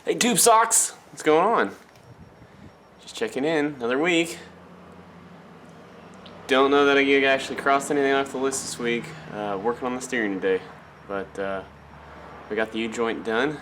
Hey Tube Socks, what's going on? Just checking in, another week. Don't know that I actually crossed anything off the list this week. Working on the steering today, but we got the U-joint done.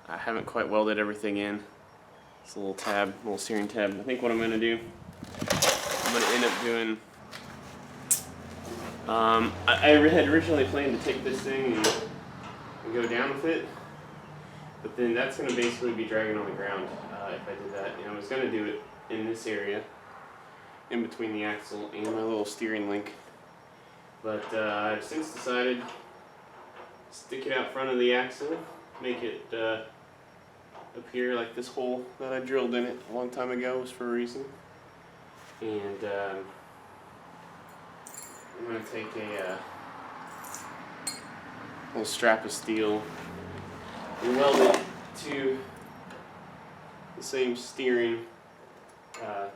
I haven't quite welded everything in. It's a little tab, little steering tab. I think what I'm going to do, I'm going to end up doing, I had originally planned to take this thing and go down with it, but then that's going to basically be dragging on the ground if I did that. And I was going to do it in this area, in between the axle and my little steering link, but I've since decided to stick it out front of the axle, make it appear like this hole that I drilled in it a long time ago was for a reason. And I'm going to take a little strap of steel and weld it to the same steering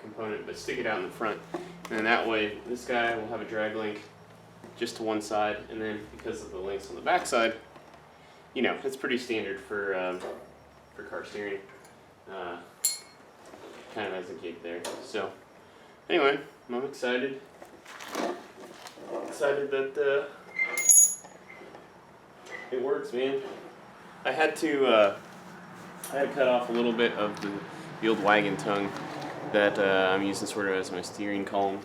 component, but stick it out in the front. And that way this guy will have a drag link just to one side, and then because of the links on the back side, you know, it's pretty standard for car steering, kind of as a gig there. So anyway, I'm excited that it works, man. I had to cut off a little bit of the old wagon tongue that I'm using sort of as my steering column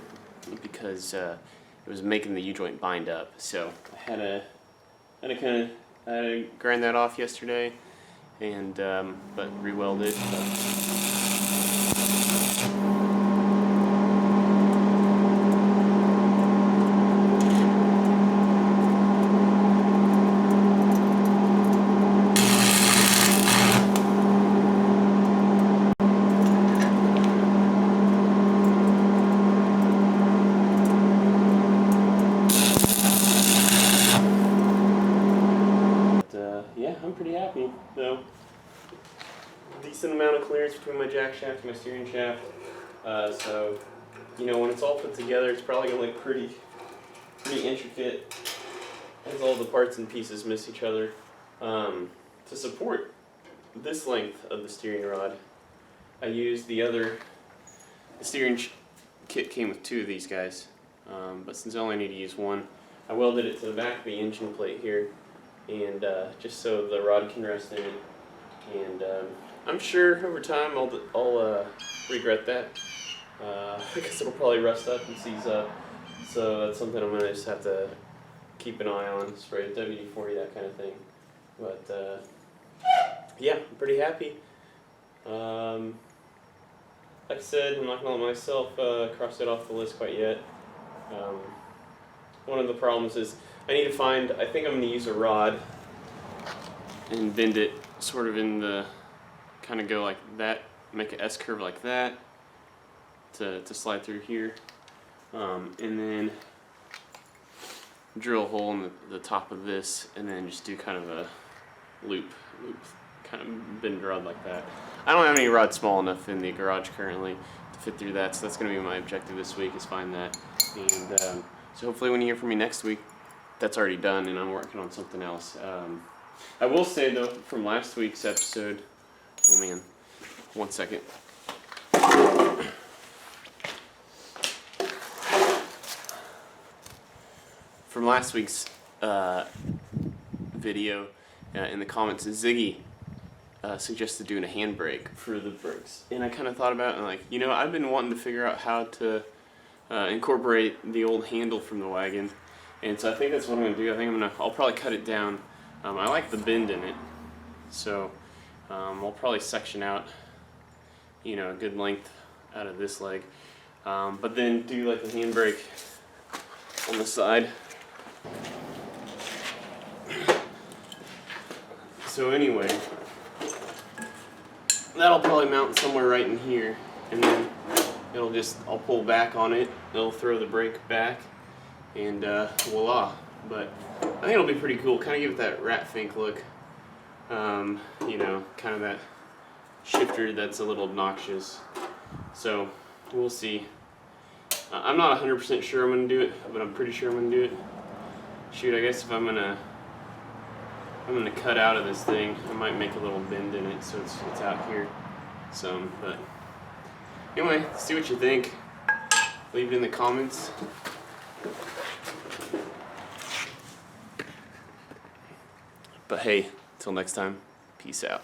because it was making the U-joint bind up. So I had to grind that off yesterday, and but re-welded. Yeah, I'm pretty happy. So, decent amount of clearance between my jack shaft and my steering shaft. So, you know, when it's all put together, it's probably gonna look pretty intricate, as all the parts and pieces miss each other. To support this length of the steering rod, I used the steering kit came with two of these guys, but since I only need to use one, I welded it to the back of the engine plate here, and just so the rod can rest in it. And I'm sure over time I'll regret that because it'll probably rust up and seize up. So that's something I'm gonna just have to keep an eye on, spray WD-40, that kind of thing. But yeah, I'm pretty happy. Like I said, I'm not gonna let myself cross it off the list quite yet. One of the problems is I need to find, I think I'm going to use a rod and bend it sort of in the, kind of go like that, make an S-curve like that to slide through here, and then drill a hole in the top of this, and then just do kind of a loop, kind of bend rod like that. I don't have any rod small enough in the garage currently to fit through that, so that's going to be my objective this week, is find that. And so hopefully when you hear from me next week, that's already done and I'm working on something else. I will say though, from last week's episode, oh man, one second. From last week's video, in the comments, Ziggy suggested doing a handbrake for the brakes. And I kind of thought about it and like, you know, I've been wanting to figure out how to incorporate the old handle from the wagon. And so I think that's what I'm gonna do. I think I'll probably cut it down. I like the bend in it, so I'll probably section out, you know, a good length out of this leg, but then do like a handbrake on the side. So anyway, that'll probably mount somewhere right in here, and then I'll pull back on it, it'll throw the brake back, and voila. But I think it'll be pretty cool, kind of give it that Rat Fink look, you know, kind of that shifter that's a little obnoxious. So we'll see. I'm not 100% sure I'm going to do it, but I'm pretty sure I'm going to do it. Shoot, I guess if I'm gonna cut out of this thing, I might make a little bend in it so it's out here some. But anyway, see what you think. Leave it in the comments. But hey, till next time, peace out.